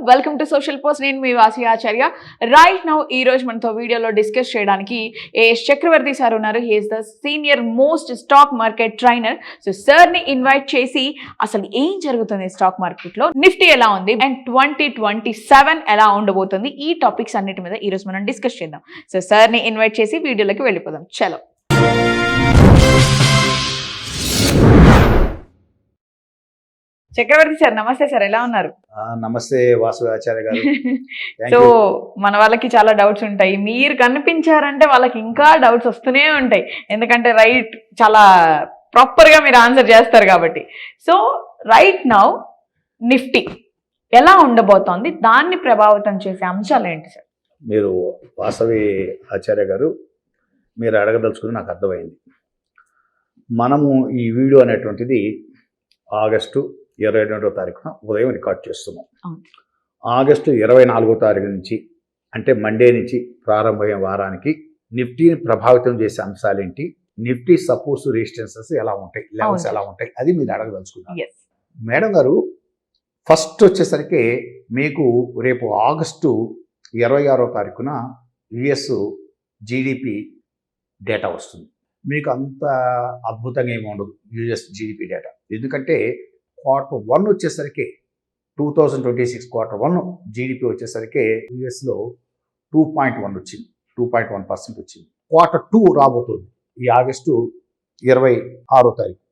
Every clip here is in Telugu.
Welcome to social post. నేను మీ వాసి ఆచార్య. రైట్ నౌ ఈ రోజు మనతో వీడియోలో డిస్కస్ చేయడానికి ఏఎస్ చక్రవర్తి సార్ ఉన్నారు. He is the senior most stock market trainer. So sir ని ఇన్వైట్ చేసి అసలు ఏం జరుగుతుంది స్టాక్ మార్కెట్ లో, నిఫ్టీ ఎలా ఉంది అండ్ 2027 ఎలా ఉండబోతుంది, ఈ టాపిక్స్ అన్నిటి మీద ఈ రోజు మనం డిస్కస్ చేద్దాం. సో సార్ ని ఇన్వైట్ చేసి వీడియోలోకి వెళ్ళిపోదాం. చలో. చక్రవర్తి సార్ నమస్తే సార్, ఎలా ఉన్నారు? నమస్తే వాసు ఆచార్య గారు. సో మన వాళ్ళకి చాలా డౌట్స్ ఉంటాయి, మీరు కనిపించారంటే వాళ్ళకి ఇంకా డౌట్స్ వస్తూనే ఉంటాయి, ఎందుకంటే రైట్ చాలా ప్రాపర్ గా మీరు ఆన్సర్ చేస్తారు కాబట్టి. సో రైట్ నౌ నిఫ్టీ ఎలా ఉండబోతోంది, దాన్ని ప్రభావితం చేసే అంశాలు ఏంటి సార్? మీరు వాసవి ఆచార్య గారు మీరు అడగదలుచుకుని నాకు అర్థమైంది. మనము ఈ వీడియో అనేటువంటిది ఆగస్టు 22వ తారీఖున ఉదయం రికార్డ్ చేస్తున్నాం. ఆగస్టు 24వ తారీఖు నుంచి అంటే మండే నుంచి ప్రారంభమైన వారానికి నిఫ్టీని ప్రభావితం చేసే అంశాలు ఏంటి, నిఫ్టీ సపోర్ట్స్ రెసిస్టెన్సెస్ ఎలా ఉంటాయి, లెవెల్స్ ఎలా ఉంటాయి, అది మీరు అడగదలుచుకున్నారు. మేడం గారు, ఫస్ట్ వచ్చేసరికి మీకు రేపు ఆగస్టు 26వ తారీఖున యుఎస్ జీడిపి డేటా వస్తుంది. మీకు అంత అద్భుతంగా ఏమి ఉండదు యుఎస్ జీడిపి డేటా, ఎందుకంటే Q1 వచ్చేసరికి 2026 Q1 జీడిపి వచ్చేసరికి యుఎస్లో 2.1 వచ్చింది, 2.1% వచ్చింది. Q2 రాబోతుంది ఈ ఆగస్టు 26వ తారీఖు,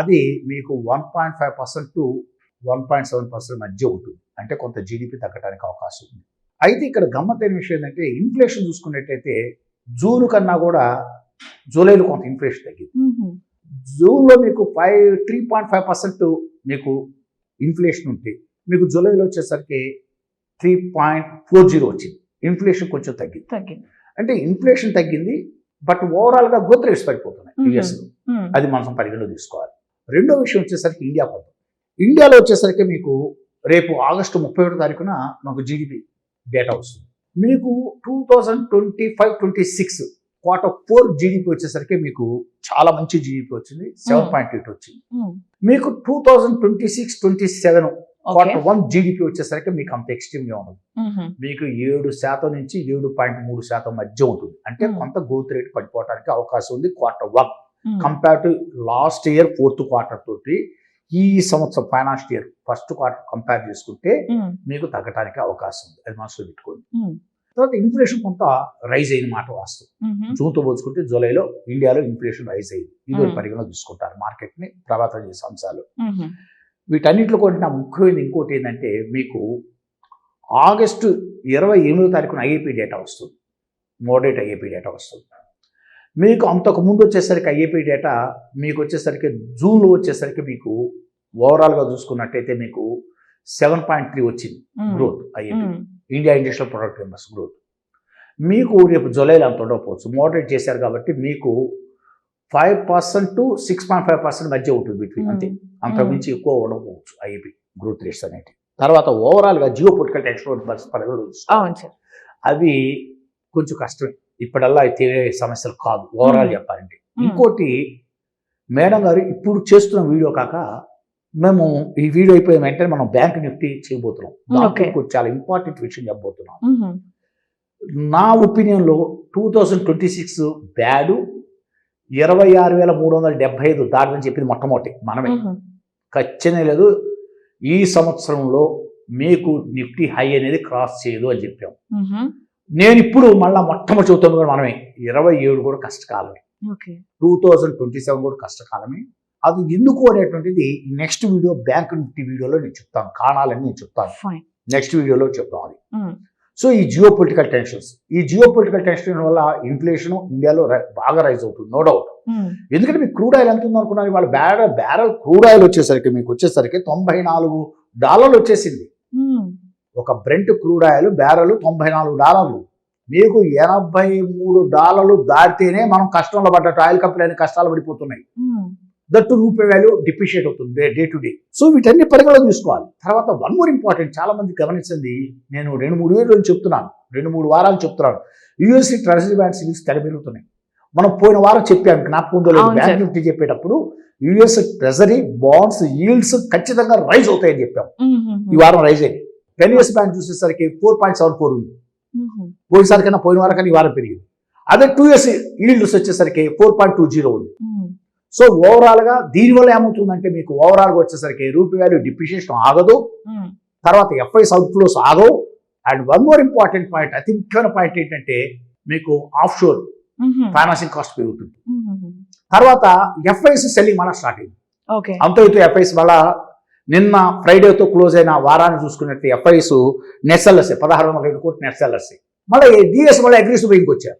అది మీకు 1.5% to 1.7% మధ్య ఉంటుంది. అంటే కొంత జీడిపి తగ్గడానికి అవకాశం ఉంది. అయితే ఇక్కడ గమ్మత్తైన విషయం ఏంటంటే ఇన్ఫ్లేషన్ చూసుకున్నట్టయితే జూన్ కన్నా కూడా జూలైలో కొంత ఇన్ఫ్లేషన్ తగ్గింది. జూన్లో మీకు 3.5% మీకు ఇన్ఫ్లేషన్ ఉంటే మీకు జూలైలో వచ్చేసరికి 3.40 వచ్చింది. ఇన్ఫ్లేషన్ కొంచెం తగ్గింది. అంటే ఇన్ఫ్లేషన్ తగ్గింది, బట్ ఓవరాల్గా గ్రోత్ రేట్స్ పడిపోతున్నాయి యుఎస్లో. అది మనం పరిగణలో తీసుకోవాలి. రెండో విషయం వచ్చేసరికి ఇండియా పద్ధతి. ఇండియాలో వచ్చేసరికి మీకు రేపు ఆగస్టు 31వ తారీఖున మాకు జీడిపి డేటా వస్తుంది. మీకు 2025-26 Q4 జీడిపి వచ్చేసరికి మీకు చాలా మంచి జీడిపి వచ్చింది, 7.8 వచ్చింది. మీకు 2026-27 Q1 జీడిపి వచ్చేసరికి మీకు అంత ఎక్స్ట్రీమ్గా ఉండదు. మీకు 7% నుంచి 7.3% మధ్య ఉంటుంది. అంటే కొంత గ్రోత్ రేట్ పడిపోవడానికి అవకాశం ఉంది Q1 compare to last year 4th quarter తోటి ఈ సంవత్సరం financial year 1st quarter compare చేసుకుంటే మీకు తగ్గడానికి అవకాశం ఉంది. అది మనసులో పెట్టుకోండి. తర్వాత ఇన్ఫ్లేషన్ కొంత రైజ్ అయిన మాట వాస్తవం. జూన్తో పోల్చుకుంటే జూలైలో ఇండియాలో ఇన్ఫ్లేషన్ రైజ్ అయింది. ఇది పరిగణలో తీసుకుంటారు మార్కెట్ని ప్రభావితం చేసే అంశాలు. వీటన్నిటిలో కూడా ముఖ్యమైన ఇంకోటి ఏంటంటే మీకు ఆగస్టు 28వ తారీఖున ఐఏపీ డేటా వస్తుంది, మోడరేట్ ఐఏపీ డేటా వస్తుంది. మీకు అంతకుముందు వచ్చేసరికి ఐఏపీ డేటా మీకు వచ్చేసరికి జూన్లో వచ్చేసరికి మీకు ఓవరాల్గా చూసుకున్నట్టయితే మీకు 7.3 వచ్చింది growth IAP, India industrial product members growth. మీకు రేపు జూలైలో అంత ఉండకపోవచ్చు, మోడరేట్ చేశారు కాబట్టి మీకు 5% to 6.5% మధ్య ఉంటుంది బిట్వీన్, అంతే. అంతకుమించి ఎక్కువ ఉండకపోవచ్చు ఐఏపీ గ్రోత్ రేట్స్ అనేవి. తర్వాత ఓవరాల్గా జియో పొలిటికల్ టెన్షన్ అవి కొంచెం కష్టమే, ఇప్పుడల్లా తెలియ సమస్యలు కాదు ఓవరాల్ చెప్పాలంటే. ఇంకోటి మేడం గారు ఇప్పుడు చేస్తున్న వీడియో కాక మేము ఈ వీడియో అయిపోయిన వెంటనే మనం బ్యాంక్ నిఫ్టీ చేయబోతున్నాం. దాంట్లో చాలా ఇంపార్టెంట్ విషయం చెప్పబోతున్నాం. నా ఒపీనియన్లో 2026 బ్యాడు 26,375 దాటని చెప్పింది మొట్టమొదటి మనమే. ఖచ్చితంగా లేదు ఈ సంవత్సరంలో మీకు నిఫ్టీ హై అనేది క్రాస్ చేయదు అని చెప్పాం. నేను ఇప్పుడు మళ్ళీ మొట్టమొదటి చెబుతాను కూడా మనమే 27 కూడా కష్టకాలమే, 2027 కూడా కష్టకాలమే. అది ఎందుకు అనేటువంటిది నెక్స్ట్ వీడియో బ్యాంక్ నిఫ్టీ వీడియోలో నేను చెప్తాను, కారణాలన్నీ నేను చెప్తాను, నెక్స్ట్ వీడియోలో చెప్తాం అది. సో ఈ జియో పొలిటికల్ టెన్షన్ వల్ల ఇన్ఫ్లేషన్ ఇండియాలో బాగా రైజ్ అవుతుంది, నో డౌట్. ఎందుకంటే మీకు క్రూడ్ ఆయిల్ ఎంత ఉందనుకున్నారు, వాళ్ళ బ్యారెల్ క్రూడ్ ఆయిల్ వచ్చేసరికి మీకు వచ్చేసరికి $94 వచ్చేసింది. ఒక బ్రెంట్ క్రూడ్ ఆయిల్ బ్యారెల్ $94, మీకు $83 దాటితేనే మనం కష్టంలో పడ్డట్టు. ఆయిల్ కంపెనీ కష్టాలు పడిపోతున్నాయి. దట్టు రూపాయి వాల్యూ డిప్రిషియేట్ అవుతుంది డే టు డే. సో వీటన్ని పరిగణలో తీసుకోవాలి. తర్వాత వన్ మోర్ ఇంపార్టెంట్, చాలా మంది గమనించింది, నేను 2-3 రోజులు చెప్తున్నాను, 2-3 వారాలు చెప్తున్నాను, యూఎస్సీ ట్రెజరీ బాండ్స్ సిరీస్ తెగ పెరుగుతున్నాయి. మనం పోయిన వారం చెప్పాను, జ్ఞాపకం ఉందో లేదు, బ్యాంక్ నిఫ్టీ చెప్పేటప్పుడు యుఎస్ ట్రెజరీ బాండ్స్ ఈల్డ్స్ ఖచ్చితంగా రైజ్ అవుతాయని చెప్పాం. ఈ వారం రైజ్ అయ్యింది. 10 years బ్యాండ్ చూసేసరికి 4.74 ఉంది. పోయినసారి కన్నా పోయిన వారం ఈ వారం పెరిగింది. అదే 2 years ఈల్డ్స్ వచ్చేసరికి 4.20 ఉంది. సో ఓవరాల్ గా దీనివల్ల ఏమవుతుందంటే మీకు ఓవరాల్ గా వచ్చేసరికి రూపీ వాల్యూ డిప్రిషియేషన్ ఆగదు, తర్వాత ఎఫ్ఐఎస్ అవుట్ ఫ్లోస్ ఆగవు. And one more important point, అతి ముఖ్యమైన పాయింట్ ఏంటంటే మీకు ఆఫ్ షోర్ ఫైనాన్సింగ్ కాస్ట్ పెరుగుతుంది. తర్వాత ఎఫ్ఐఎస్ సెల్లింగ్ మళ్ళీ స్టార్ట్ అయింది. అంతో ఇటు ఎఫ్ఐఎస్ వల్ల నిన్న ఫ్రైడేతో క్లోజ్ అయిన వారాన్ని చూసుకున్నట్టు ఎఫ్ఐఎస్ నెట్ సెల్లర్స్ 1602 కోట్లు నెట్ సెల్లర్స్. మళ్ళీ డిఎస్ మళ్ళీ అగ్రెసివ్ బయింగ్ వచ్చారు.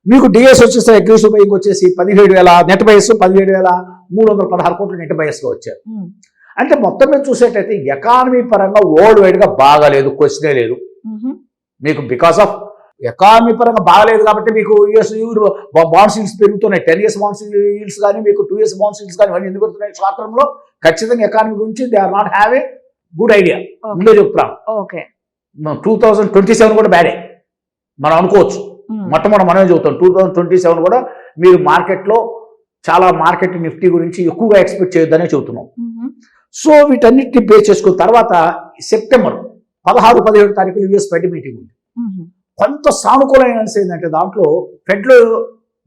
మీకు డిఎస్ వచ్చేసి అగ్రెసివ్ బయింగ్ వచ్చేసి 17,000 నెట్ బయస్, 17,316 కోట్లు నెట్ బయస్ గా వచ్చారు. అంటే మొత్తం మీద చూసేటైతే ఎకానమీ పరంగా వరల్డ్ వైడ్ గా బాగాలేదు, క్వశ్చనే లేదు మీకు. బికాస్ ఆఫ్ ఎకానమీ పరంగా బాగాలేదు కాబట్టి మీకు యూఎస్ బాండ్ సీల్స్ పెరుగుతున్నాయి. 10 years బాండ్ సీల్స్ కానీ మీకు 2 years బాండ్ సీల్స్ కానీ ఇవన్నీ ఎందుకు పెరుగుతున్నాయి? షార్ట్ టర్మ్ లో ఖచ్చితంగా ఎకానమీ గురించి they are not have a good idea. ముందే చెప్తున్నాను, 2027 కూడా బ్యాడే మనం అనుకోవచ్చు. మొట్టమొదటి మనమే చెబుతాం 2027 కూడా మీరు మార్కెట్లో చాలా మార్కెట్ నిఫ్టీ గురించి ఎక్కువగా ఎక్స్పెక్ట్ చేయొద్దనే చెబుతున్నాం. సో వీటన్నిటిని పే చేసుకున్న తర్వాత సెప్టెంబర్ 16-17 తారీఖు యూఎస్ ఫెడ్ మీటింగ్ ఉంది. కొంత సానుకూలమైన ఏంటంటే దాంట్లో ఫెడ్లో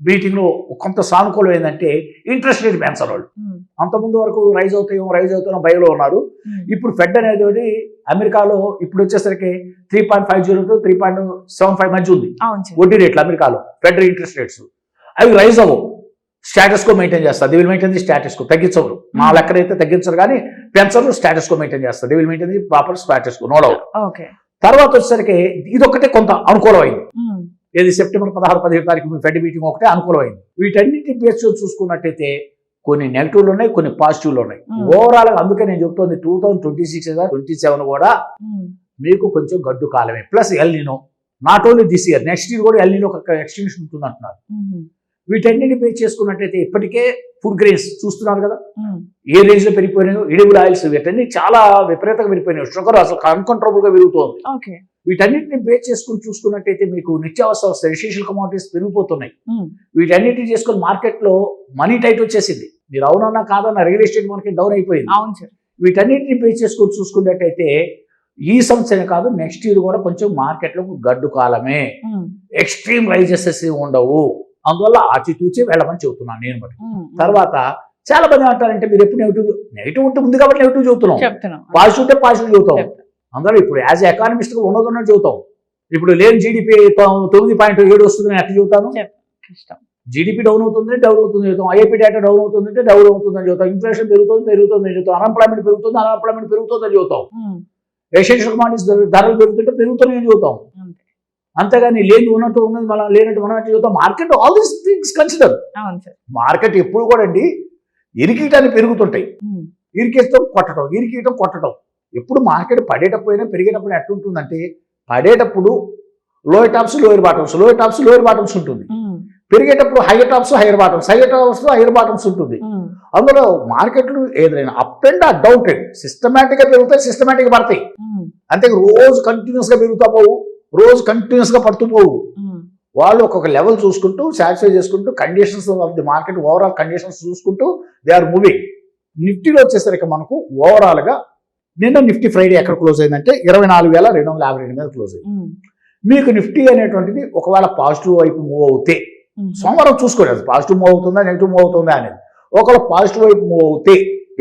మీటింగ్ లో కొంత సానుకూలం ఏంటంటే ఇంట్రెస్ట్ రేట్ పెంచారు వాళ్ళు. అంతకుముందు వరకు రైజ్ అవుతాయో భయంలో ఉన్నారు. ఇప్పుడు ఫెడ్ అనేది అమెరికాలో ఇప్పుడు వచ్చేసరికి 3.50 to 3.75 మధ్య ఉంది వడ్డీ రేట్లు అమెరికాలో. ఫెడ్ ఇంట్రెస్ట్ రేట్స్ అవి రైజ్ అవ్వవు, స్టాటస్ కో మెయింటైన్ చేస్తారు. They will maintain the status quo, తగ్గించరు. మా లెక్కనైతే తగ్గించరు కానీ పెంచరు, స్టాటస్ కో మెయింటైన్ చేస్తారు. They will maintain the proper status quo, no doubt. తర్వాత వచ్చేసరికి ఇదొక్కటే కొంత అనుకూలమైంది. ఏది సెప్టెంబర్ 16-17 తారీఖు ఫెడ్ మీటింగ్ ఒకటే అనుకూలమైంది. వీటన్నిటి బేస్ చూసుకున్నట్టయితే కొన్ని నెగిటివ్లు ఉన్నాయి, కొన్ని పాజిటివ్లు ఉన్నాయి. ఓవరాల్ గా అందుకే నేను చెప్తోంది 2026-27 కూడా మీకు కొంచెం గడ్డు కాలమే. Plus El Nino, not only this year, next year కూడా ఎల్ నినో ఒక ఎక్స్టెన్షన్ ఉంటుంది అంటున్నారు. వీటన్నిటిని బేస్ చేసుకున్నట్టయితే ఇప్పటికే ఫుడ్ గ్రెయిన్స్ చూస్తున్నారు కదా ఏ రేంజ్ లో పెరిగిపోయినాయో. ఎడిబుల్ ఆయిల్స్ వీటన్ని చాలా విపరీతంగా పెరిగిపోయినాయి. షుగర్ అసలు అన్కంట్రోలబుల్ గా పెరుగుతోంది. వీటన్నిటిని బేస్ చేసుకుని చూసుకున్నట్టయితే మీకు నిత్యావసర ఎసెన్షియల్ కమోడిటీస్ పెరిగిపోతున్నాయి. వీటన్నిటిని చేసుకుని మార్కెట్ లో మనీ టైట్ వచ్చేసింది. మీరు అవునన్నా కాదన్న రియల్ ఎస్టేట్ మార్కెట్ డౌన్ అయిపోయింది. వీటన్నిటిని బేస్ చేసుకుని చూసుకున్నట్టయితే ఈ సంవత్సరం కాదు నెక్స్ట్ ఇయర్ కూడా కొంచెం మార్కెట్ లో గడ్డు కాలమే, ఎక్స్ట్రీమ్ రైజెస్ ఉండవు. అందువల్ల ఆచితూచి వెళ్ళమని చెబుతున్నాను నేను బట్టి. తర్వాత చాలా మంది అంటారంటే మీరు ఎప్పుడు నెగిటివ్ ఉంటే ఉంది కాబట్టి నెగిటివ్ చెబుతున్నాం, పాజిటివ్ ఉంటే పాజిటివ్ చెబుతాం. అందువల్ల ఇప్పుడు యాజ్ ఎకానమిస్ట్ గా ఉన్నదన్నట్టు చెబుతాం. ఇప్పుడు లేని జీడిపి 9.7 వస్తుందని ఎట్లా చెబుతాను? జీడిపి డౌన్ అవుతుంది చెబుతాం. ఐఐపీ డేటా డౌన్ అవుతుందంటే డౌన్ అవుతుందని చెబుతాం. ఇన్ఫ్లేషన్ పెరుగుతుందని చెబుతాం. అన్ఎంప్లాయ్మెంట్ పెరుగుతుందని చెబుతాం. ఎసెన్షియల్ కమోడిటీస్ ధరలు పెరుగుతుంటే పెరుగుతున్నాయని చెబుతాం. అంతేగాని లేని ఉన్నట్టు ఉన్నది మనం లేనట్టు మనం చెబుతాం. Market all these things consider. Market ఎప్పుడు కూడా అండి ఇరికియటానికి పెరుగుతుంటాయి, ఇరికేస్తాం కొట్టడం, ఇరికియటం కొట్టడం. ఎప్పుడు మార్కెట్ పడేటప్పుడైనా పెరిగేటప్పుడు ఎట్లుంటుందంటే పడేటప్పుడు లోయర్ టాప్స్ లోయర్ బాటమ్స్ ఉంటుంది. పెరిగేటప్పుడు హైయర్ టాప్స్ హైయర్ బాటమ్స్ ఉంటుంది. అందులో మార్కెట్లు ఏదైనా up and down trend systematic గా పెరుగుతాయి, సిస్టమేటిక్ గా పడతాయి. అంతే రోజు కంటిన్యూస్ గా పెరుగుతా పోవు, రోజు కంటిన్యూస్ గా పడుతూ పోవు. వాళ్ళు ఒక్కొక్క లెవెల్ చూసుకుంటూ సాటిస్ఫై చేసుకుంటూ conditions of the market overall conditions చూసుకుంటూ దే ఆర్ మూవింగ్. నిఫ్టీలో వచ్చేసరికి మనకు ఓవరాల్ గా నిన్న నిఫ్టీ ఫ్రైడే ఎక్కడ క్లోజ్ అయిందంటే 24,252 మీద క్లోజ్ అయింది. మీకు నిఫ్టీ అనేటువంటిది ఒకవేళ పాజిటివ్ వైపు మూవ్ అవుతే సోమవారం చూసుకోలేదు పాజిటివ్ మూవ్ అవుతుందా నెగిటివ్ మూవ్ అవుతుందా అనేది. ఒకవేళ పాజిటివ్ వైపు మూవ్ అవుతే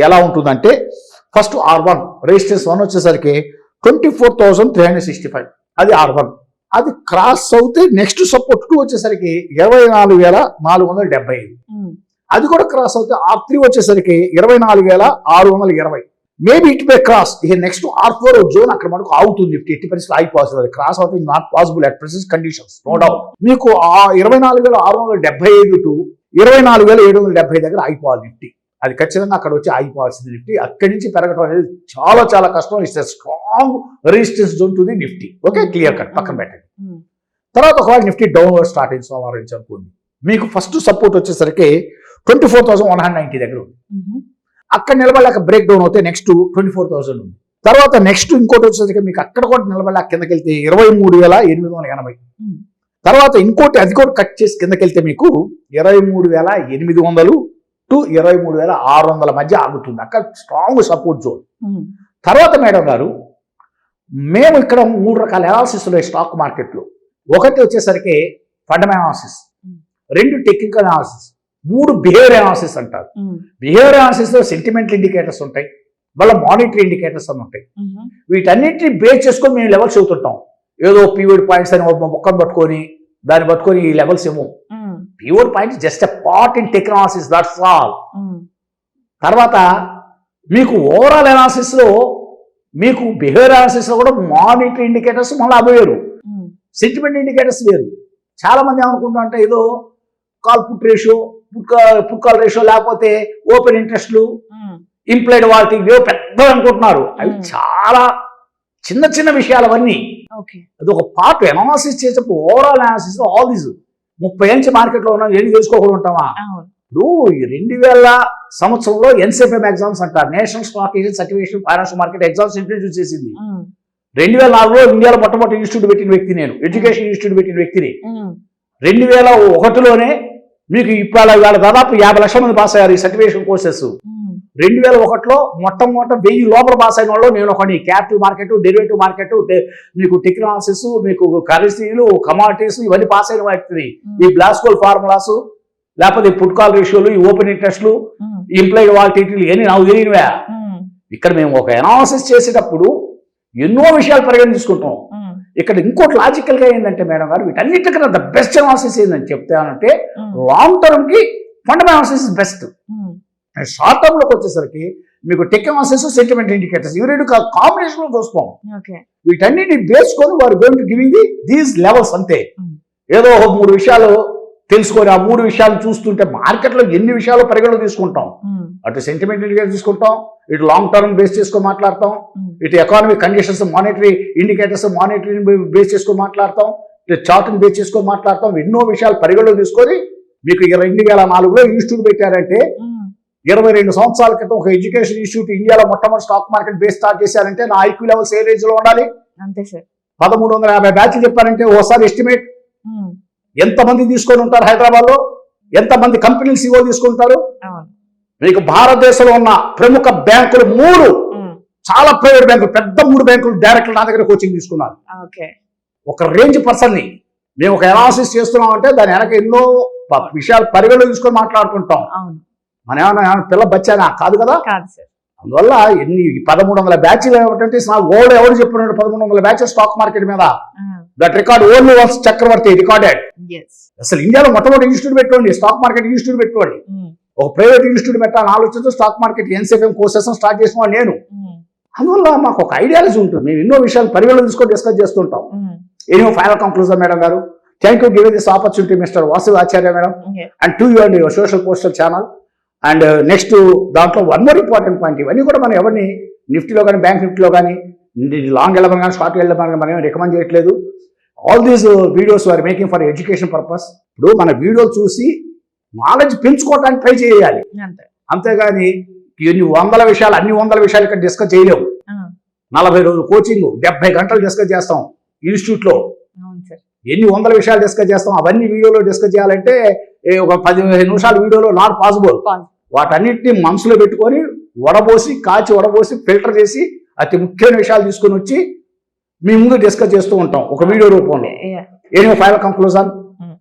ఎలా ఉంటుందంటే ఫస్ట్ R1 రెసిస్టెన్స్ 1 వచ్చేసరికి 24,365, అది R1. అది క్రాస్ అవుతే నెక్స్ట్ సపోర్ట్ 2 వచ్చేసరికి 24,475. అది కూడా క్రాస్ అవుతే R3 వచ్చేసరికి 24,620. Maybe it may cross. ఇక నెక్స్ట్ R4 జోన్ అక్కడ మనకు ఆగుతుంది. నిఫ్టీ 80% ఆగిపోతుంది. అది క్రాస్ అవుతుంది, not possible at present conditions, no doubt. మీకు 24,675 టు 24,770 దగ్గర ఆగిపోవాలి నిఫ్టీ. అది ఖచ్చితంగా అక్కడ వచ్చి ఆగిపోవాల్సింది నిఫ్టీ. అక్కడి నుంచి పెరగడం అనేది చాలా చాలా కష్టం. It's strong resistance zone to the Nifty. Okay, clear cut, పక్కన పెట్టండి. తర్వాత ఒకవేళ నిఫ్టీ డౌన్వర్డ్ స్టార్ట్ అయింది సోమవారం నుంచి అనుకోండి, మీకు ఫస్ట్ సపోర్ట్ వచ్చేసరికి 24,190 దగ్గర ఉంది. అక్కడ నిలబడలేక బ్రేక్ డౌన్ అవుతే నెక్స్ట్ 24,000 ఉంది. తర్వాత నెక్స్ట్ ఇంకోటి వచ్చేసరికి మీకు అక్కడ కూడా నిలబడలేక కిందకి వెళ్తే 23,880. తర్వాత ఇంకోటి అది కూడా కట్ చేసి కిందకి వెళ్తే మీకు 23,800 టు 23,600 మధ్య ఆగుతుంది. అక్కడ స్ట్రాంగ్ సపోర్ట్ జోన్. తర్వాత మేడం గారు మేము ఇక్కడ 3 రకాల అనాలిసిస్ ఉన్నాయి స్టాక్ మార్కెట్లో. ఒకటి వచ్చేసరికి fundamental analysis, 2 technical analysis, 3 behaviour analysis అంటారు. బిహేవియర్ అనాలిసిస్ లో సెంటిమెంటల్ ఇండికేటర్స్ ఉంటాయి, మళ్ళీ మానిటరీ ఇండికేటర్స్ అని ఉంటాయి. వీటన్నిటిని బేస్ చేసుకొని మేము లెవెల్స్ చదువుతుంటాం. ఏదో పీవోడ్ పాయింట్స్ అని మొక్కను పట్టుకొని దాన్ని పట్టుకొని ఈ లెవెల్స్ ఏమో. Pivot points just a part in technalysis, that's all. తర్వాత మీకు ఓవరాల్ అనాలిసిస్ లో మీకు బిహేవియర్ అనాలిసిస్ లో కూడా మానిటరీ ఇండికేటర్స్ మళ్ళీ అవి వేరు, సెంటిమెంట్ ఇండికేటర్స్ వేరు. చాలా మంది ఏమనుకుంటా అంటే ఏదో call put ratio, put call ratio, లేకపోతే ఓపెన్ ఇంట్రెస్ట్లు, ఇంప్లైడ్ వాల్టీ పెద్ద అనుకుంటున్నారు. అవి చాలా చిన్న చిన్న విషయాలు అవన్నీ. అది ఒక పార్ట్ అనాలిసిస్ చేసేప్పుడు ఓవరాల్ అనాలిసిస్ లో ఆల్ దీస్ 30 ఏళ్ళ మార్కెట్లో ఉన్నాం, ఏం తెలుసుకోకుండా ఉంటామా? ఇప్పుడు 2000 సంవత్సరంలో ఎన్సిఎఫ్ఎం ఎగ్జామ్స్ అంటారు, national stock exchange certification financial market exams introduce చేసింది. 2004లో ఇండియాలో మొట్టమొదటి ఇన్స్టిట్యూట్ పెట్టిన వ్యక్తి నేను, ఎడ్యుకేషన్ ఇన్స్టిట్యూట్ పెట్టిన వ్యక్తిని. 2001లోనే మీకు ఇప్పుడు ఇవాళ దాదాపు 50 లక్షల మంది పాస్ అయ్యారు ఈ సర్టిఫికేషన్ కోర్సెస్. 2001లో మొట్టమొదట 1000 లోపల పాస్ అయిన వాళ్ళు నేను ఒకటి. క్యాపిటల్ మార్కెట్, డెరివేటివ్ మార్కెట్, మీకు టెక్నాలసిస్, మీకు కరెన్సీలు, కమాడిటీస్ ఇవన్నీ పాస్ అయిన వాటిని. ఈ గ్లాస్కోల్ ఫార్ములాస్, లేకపోతే పుట్ కాల్ రేషియోలు, ఈ ఓపెన్ ఇంట్రెస్ట్లు, ఇంప్లైడ్ వాల్టీలు ఇవన్నీ నాకు తెలియనివా. ఇక్కడ మేము ఒక అనాలిసిస్ చేసేటప్పుడు ఎన్నో విషయాలు పరిగణ తీసుకుంటాం. ఇక్కడ ఇంకోటి లాజికల్ గా ఏంటంటే మేడం గారు, వీటన్నిటికన్నా ద బెస్ట్ అనాలిసిస్ ఏంటని చెప్తానంటే లాంగ్ టర్మ్ కి fundamental analysis best. Short term లోకి వచ్చేసరికి మీకు టెక్ అనాలిసిస్, సెంటిమెంట్ ఇండికేటర్స్ ఇవి 2 కాంబినేషన్ లో చూస్తాం. వీటన్నిటిని బేసుకొని వారు going to giving these levels అంతే. ఏదో 3 విషయాలు తెలుసుకొని ఆ 3 విషయాలు చూస్తుంటే మార్కెట్లో ఎన్ని విషయాలు పరిగణలో తీసుకుంటాం. అటు సెంటిమెంట్ ఇండికేటర్ తీసుకుంటాం, ఇటు లాంగ్ టర్మ్ బేస్ చేసుకొని మాట్లాడతాం, ఇటు ఎకానమిక్ కండిషన్స్, మానిటరీ ఇండికేటర్స్, మానిటరీని బేస్ చేసుకొని మాట్లాడతాం, ఇటు చార్ట్ని బేస్ చేసుకొని మాట్లాడతాం. ఎన్నో విషయాలు పరిగణలో తీసుకొని మీకు 2004లో ఇన్స్టిట్యూట్ పెట్టారంటే 22 సంవత్సరాల క్రితం ఒక ఎడ్యుకేషన్ ఇన్స్టిట్యూట్ ఇండియాలో మొట్టమొదటి స్టాక్ మార్కెట్ బేస్ స్టార్ట్ చేశారంటే నా ఐక్యూ లెవెల్స్ ఏ రేంజ్ లో ఉండాలి? అంతే సార్. 1350 బ్యాచ్లు చెప్పారంటే ఓసారి ఎస్టిమేట్ ఎంతమంది తీసుకొని ఉంటారు? హైదరాబాద్ లో ఎంతమంది కంపెనీలు సిఓ తీసుకుంటారు? మీకు భారతదేశంలో ఉన్న ప్రముఖ బ్యాంకులు 3, చాలా ప్రైవేట్ బ్యాంకులు, పెద్ద 3 బ్యాంకులు డైరెక్ట్ నా దగ్గర కోచింగ్ తీసుకున్నారు. ఒక రేంజ్ పర్సన్ ని మేము ఒక అనాలిసిస్ చేస్తున్నాం అంటే దాని వెనక ఎన్నో విషయాలు పరిగణలో తీసుకొని మాట్లాడుకుంటాం. మన ఏమన్నా పిల్ల బచ్చానా? కాదు కదా. అందువల్ల ఎన్ని 1300 బ్యాచ్లు ఏమిటంటే ఓల్డ్ ఎవరు చెప్పినాడు 1300 బ్యాచెస్ స్టాక్ మార్కెట్ మీద. That record only once Chakravarthi recorded. అసలు ఇండియాలో మొట్టమొదటి ఇన్స్టిట్యూట్ పెట్టుకోండి, స్టాక్ మార్కెట్ ఇన్స్టిట్యూట్ పెట్టుకోండి. ఒక ప్రైవేట్ ఇన్స్టిట్యూట్ పెట్టాలని ఆలోచించి స్టాక్ మార్కెట్ ఎన్సిఎఫ్ఎం కోర్సెస్ స్టార్ట్ చేసిన నేను. అందువల్ల మాకు ఒక ఐడియాలజీ ఉంటుంది, మేము ఎన్నో విషయాలు పరిగణలో తీసుకొని డిస్కస్ చేస్తుంటాం. ఎనీవో ఫైనల్ కంక్లూజన్ మేడం గారు, thank you giving this opportunity mister Vasu Acharya madam, and to you and your social postal channel. And next దాంట్లో వన్ మోర్ ఇంపార్టెంట్ పాయింట్, ఇవన్నీ కూడా మనం ఎవరిని నిఫ్టీలో కానీ బ్యాంక్ నిఫ్టీలో కానీ లాంగ్ వెళ్ళమని కానీ షార్ట్ వెళ్ళమని మనం రికమెండ్ చేయట్లేదు. All these videos are making for education purpose. ఇప్పుడు మన వీడియోలు చూసి నాలెడ్జ్ పెంచుకోవడానికి ట్రై చేయాలి, అంతేగాని ఎన్ని 100 విషయాలు, అన్ని 100 విషయాలు ఇక్కడ డిస్కస్ చేయలేము. 40 రోజులు కోచింగ్, 70 గంటలు డిస్కస్ చేస్తాం ఇన్స్టిట్యూట్ లో. ఎన్ని 100 విషయాలు డిస్కస్ చేస్తాం, అవన్నీ వీడియోలో డిస్కస్ చేయాలంటే ఒక 15 నిమిషాల వీడియోలో నాట్ పాసిబుల్. వాటన్నిటిని మనసులో పెట్టుకొని కాచి వడబోసి ఫిల్టర్ చేసి అతి ముఖ్యమైన విషయాలు తీసుకొని వచ్చి మీ ముందు డిస్కస్ చేస్తూ ఉంటాం ఒక వీడియో రూపంలో. Any final conclusion,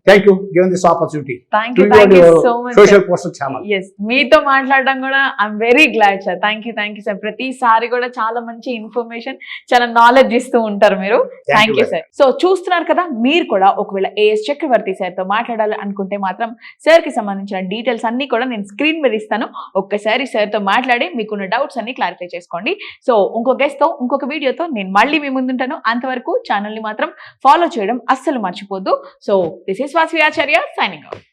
thank you given this opportunity. Thank you so much. Social poster channel. మీతో మాట్లాడడం కూడా I'm very glad sir. Thank you sir. ప్రతిసారి కూడా చాలా మంచి ఇన్ఫర్మేషన్, చాలా నాలెడ్జ్ ఇస్తూ ఉంటారు మీరు. Thank you sir. సో చూస్తున్నారు కదా, మీరు కూడా ఒకవేళ ఏఎస్ చక్రవర్తి సార్ తో మాట్లాడాలి అనుకుంటే మాత్రం సార్ కి సంబంధించిన డీటెయిల్స్ అన్ని కూడా నేను స్క్రీన్ మీద ఇస్తాను. ఒక్కసారి సార్ తో మాట్లాడి మీకున్న డౌట్స్ అన్ని క్లారిఫై చేసుకోండి. సో ఇంకో గెస్ట్ తో ఇంకొక వీడియోతో నేను మళ్ళీ మీ ముందుంటాను. అంతవరకు ఛానల్ ని మాత్రం ఫాలో చేయడం అస్సలు మర్చిపోద్దు. So this is Vasavi Acharya signing off.